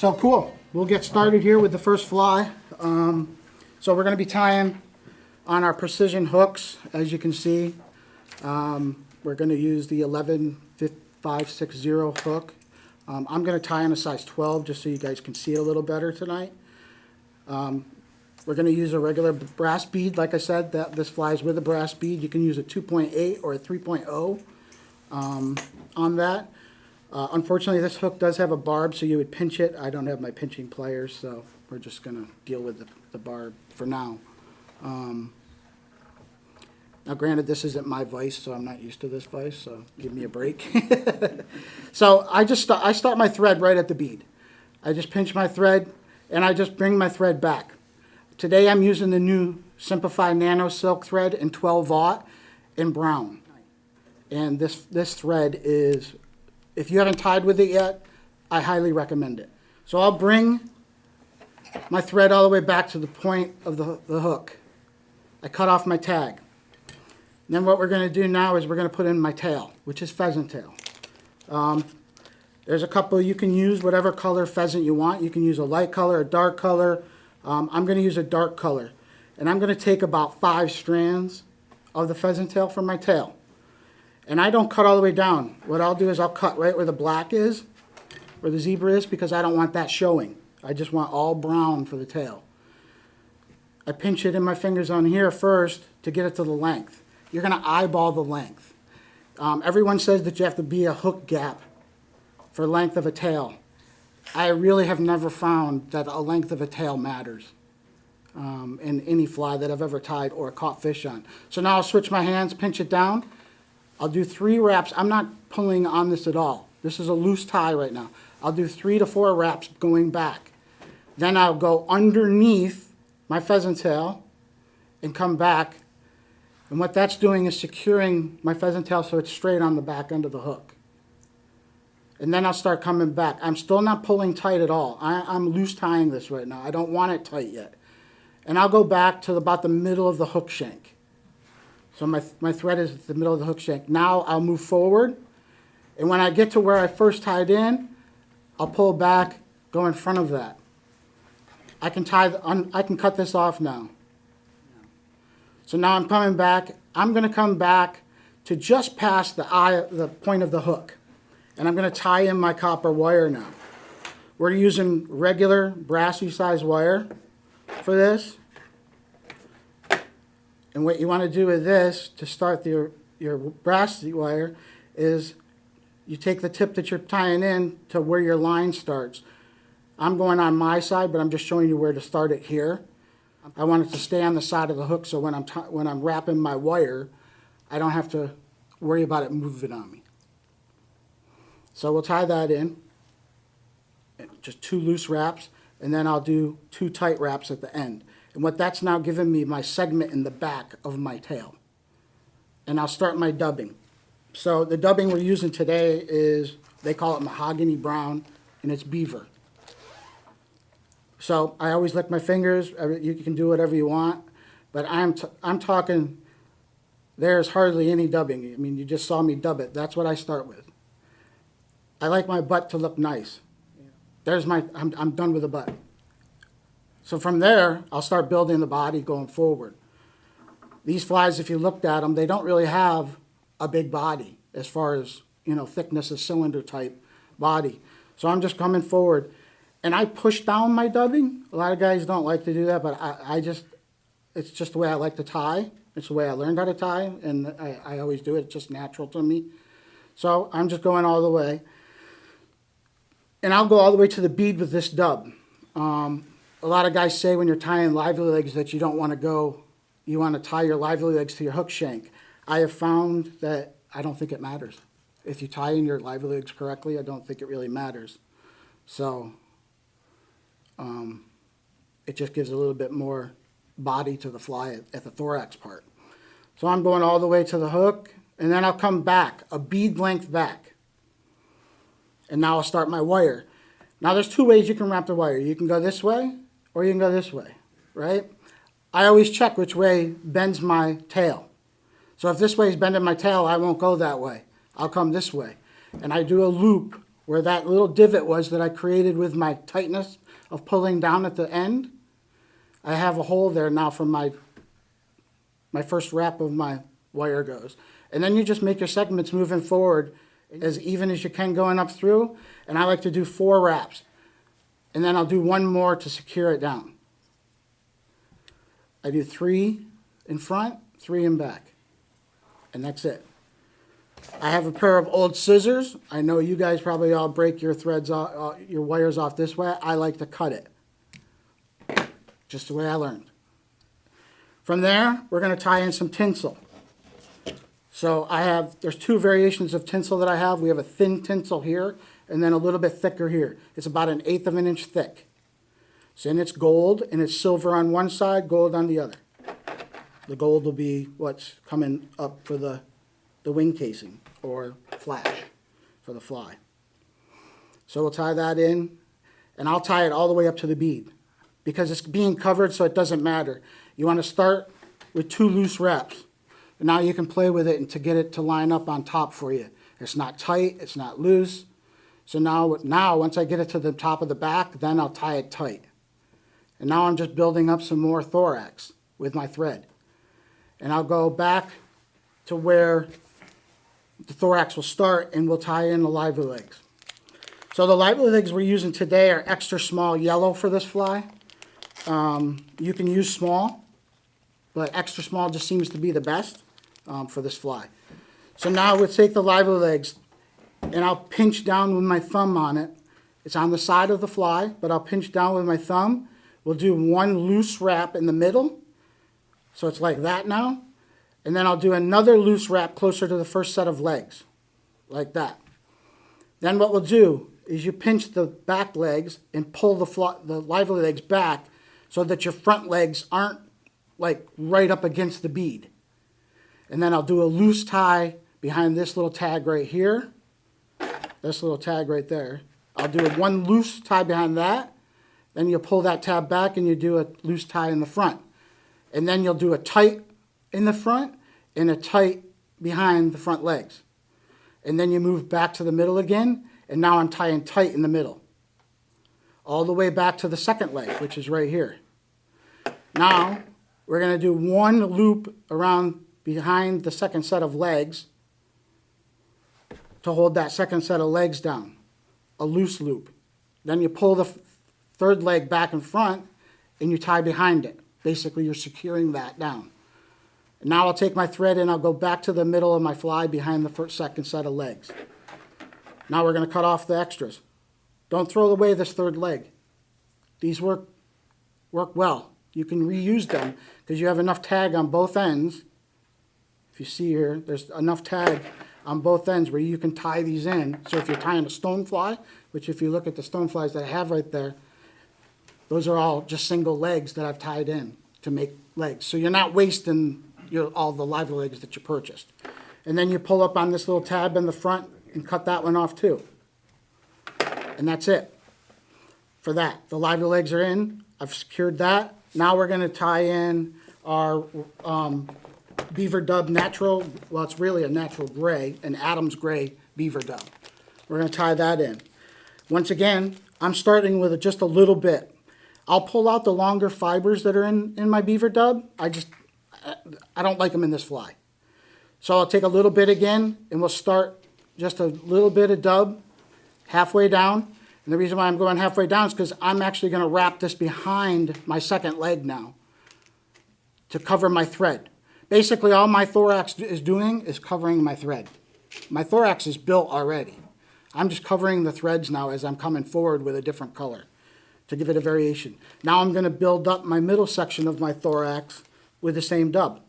So cool. We'll get started here with the first fly. So we're going to be tying on our precision hooks, as you can see. We're going to use the 11560 hook. I'm going to tie on a size 12 just so you guys can see it a little better tonight. We're going to use a regular brass bead. Like I said, this flies with a brass bead. You can use a 2.8 or a 3.0 on that. Unfortunately, this hook does have a barb, so you would pinch it. I don't have my pinching pliers, so we're just going to deal with the barb for now. Now, granted, this isn't my vise, so I'm not used to this vise, so give me a break. So I start my thread right at the bead. I just pinch my thread, and I just bring my thread back. Today, I'm using the new Simplify Nano Silk thread in 12/0 in brown. And this thread is, if you haven't tied with it yet, I highly recommend it. So I'll bring my thread all the way back to the point of the hook. I cut off my tag. And then what we're going to do now is we're going to put in my tail, which is pheasant tail. There's a couple, you can use whatever color pheasant you want. You can use a light color, a dark color. I'm going to use a dark color. And I'm going to take about 5 strands of the pheasant tail from my tail. And I don't cut all the way down. What I'll do is I'll cut right where the black is, where the zebra is, because I don't want that showing. I just want all brown for the tail. I pinch it in my fingers on here first to get it to the length. You're going to eyeball the length. Everyone says that you have to be a hook gap for length of a tail. I really have never found that a length of a tail matters in any fly that I've ever tied or caught fish on. So now I'll switch my hands, pinch it down. I'll do 3 wraps. I'm not pulling on this at all. This is a loose tie right now. I'll do 3 to 4 wraps going back. Then I'll go underneath my pheasant tail and come back. And what that's doing is securing my pheasant tail so it's straight on the back end of the hook. And then I'll start coming back. I'm still not pulling tight at all. I'm loose tying this right now. I don't want it tight yet. And I'll go back to about the middle of the hook shank. So my thread is at the middle of the hook shank. Now I'll move forward. And when I get to where I first tied in, I'll pull back, go in front of that. I can cut this off now. So now I'm coming back. I'm going to come back to just past the point of the hook. And I'm going to tie in my copper wire now. We're using regular brassy size wire for this. And what you want to do with this to start your brassy wire is you take the tip that you're tying in to where your line starts. I'm going on my side, but I'm just showing you where to start it here. I want it to stay on the side of the hook so when I'm wrapping my wire, I don't have to worry about it moving on me. So we'll tie that in, just 2 loose wraps, and then I'll do 2 tight wraps at the end. And what that's now giving me my segment in the back of my tail. And I'll start my dubbing. So the dubbing we're using today is, they call it mahogany brown, and it's Beaver. So I always lick my fingers. You can do whatever you want, but I'm talking, there's hardly any dubbing. I mean, you just saw me dub it. That's what I start with. I like my butt to look nice. I'm done with the butt. So from there, I'll start building the body going forward. These flies, if you looked at them, they don't really have a big body as far as, thickness of cylinder type body. So I'm just coming forward. And I push down my dubbing. A lot of guys don't like to do that, but it's just the way I like to tie. It's the way I learned how to tie, and I always do it. It's just natural to me. So I'm just going all the way. And I'll go all the way to the bead with this dub. A lot of guys say when you're tying Lively-legz that you don't want to go, you want to tie your Lively-legz to your hook shank. I have found that I don't think it matters. If you tie in your Lively-legz correctly, I don't think it really matters. So it just gives a little bit more body to the fly at the thorax part. So I'm going all the way to the hook, and then I'll come back, a bead length back. And now I'll start my wire. Now there's 2 ways you can wrap the wire. You can go this way, or you can go this way, right? I always check which way bends my tail. So if this way is bending my tail, I won't go that way. I'll come this way. And I do a loop where that little divot was that I created with my tightness of pulling down at the end, I have a hole there now from my first wrap of my wire goes. And then you just make your segments moving forward as even as you can going up through. And I like to do 4 wraps. And then I'll do 1 more to secure it down. I do 3 in front, 3 in back. And that's it. I have a pair of old scissors. I know you guys probably all break your threads off, your wires off this way. I like to cut it. Just the way I learned. From there, we're going to tie in some tinsel. So there's 2 variations of tinsel that I have. We have a thin tinsel here, and then a little bit thicker here. It's about 1/8 of an inch thick. So, and it's gold, and it's silver on one side, gold on the other. The gold will be what's coming up for the wing casing, or flash for the fly. So we'll tie that in, and I'll tie it all the way up to the bead, because it's being covered, so it doesn't matter. You want to start with 2 loose wraps. And now you can play with it and to get it to line up on top for you. It's not tight, it's not loose. So now once I get it to the top of the back, then I'll tie it tight. And now I'm just building up some more thorax with my thread. And I'll go back to where the thorax will start, and we'll tie in the Lively-legz. So the Lively-legz we're using today are extra small yellow for this fly. You can use small, but extra small just seems to be the best for this fly. So now we'll take the Lively-legz, and I'll pinch down with my thumb on it. It's on the side of the fly, but I'll pinch down with my thumb. We'll do 1 loose wrap in the middle. So it's like that now. And then I'll do another loose wrap closer to the first set of legs, like that. Then what we'll do is you pinch the back legs and pull the Lively-legz back so that your front legs aren't like right up against the bead. And then I'll do a loose tie behind this little tag right here. This little tag right there. I'll do 1 loose tie behind that. Then you'll pull that tab back and you do a loose tie in the front. And then you'll do a tight in the front and a tight behind the front legs. And then you move back to the middle again, and now I'm tying tight in the middle. All the way back to the second leg, which is right here. Now, we're going to do 1 loop around behind the second set of legs to hold that second set of legs down. A loose loop. Then you pull the third leg back in front and you tie behind it. Basically, you're securing that down. And now I'll take my thread and I'll go back to the middle of my fly behind the second set of legs. Now we're going to cut off the extras. Don't throw away this third leg. These work well. You can reuse them because you have enough tag on both ends. If you see here, there's enough tag on both ends where you can tie these in. So if you're tying a stonefly, which if you look at the stoneflies that I have right there, those are all just single legs that I've tied in to make legs. So you're not wasting all the Lively-legz that you purchased. And then you pull up on this little tab in the front and cut that one off too. And that's it for that. The Lively-legz are in. I've secured that. Now we're going to tie in our Beaver Dub natural, well, it's really a natural gray, an Adams gray Beaver Dub. We're going to tie that in. Once again, I'm starting with just a little bit. I'll pull out the longer fibers that are in my Beaver Dub. I don't like them in this fly. So I'll take a little bit again, and we'll start just a little bit of dub halfway down. And the reason why I'm going halfway down is because I'm actually going to wrap this behind my second leg now to cover my thread. Basically, all my thorax is doing is covering my thread. My thorax is built already. I'm just covering the threads now as I'm coming forward with a different color to give it a variation. Now I'm going to build up my middle section of my thorax with the same dub.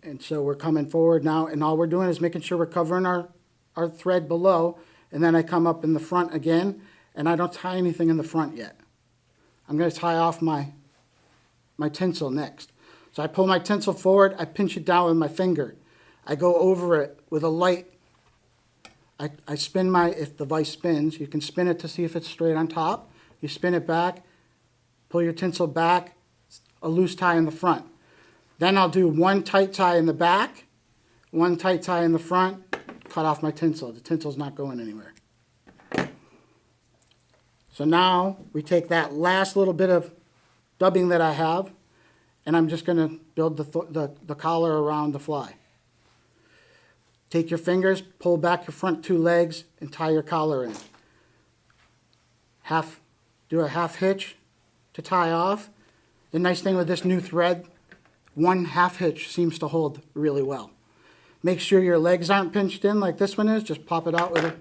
And so we're coming forward now, and all we're doing is making sure we're covering our thread below, and then I come up in the front again, and I don't tie anything in the front yet. I'm going to tie off my tinsel next. So I pull my tinsel forward, I pinch it down with my finger. I go over it with a light. I spin if the vise spins, you can spin it to see if it's straight on top. You spin it back, pull your tinsel back, a loose tie in the front. Then I'll do one tight tie in the back, one tight tie in the front, cut off my tinsel. The tinsel's not going anywhere. So now we take that last little bit of dubbing that I have, and I'm just going to build the collar around the fly. Take your fingers, pull back your front two legs, and tie your collar in. Do a half hitch to tie off. The nice thing with this new thread, one half hitch seems to hold really well. Make sure your legs aren't pinched in like this one is. Just pop it out with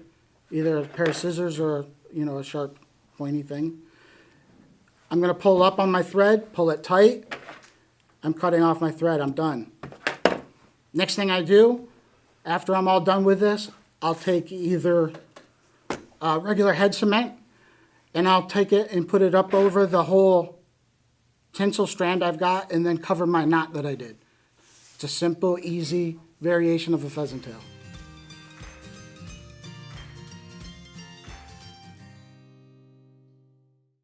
either a pair of scissors or a sharp pointy thing. I'm going to pull up on my thread, pull it tight. I'm cutting off my thread. I'm done. Next thing I do, after I'm all done with this, I'll take either regular head cement, and I'll take it and put it up over the whole tinsel strand I've got, and then cover my knot that I did. It's a simple, easy variation of a pheasant tail.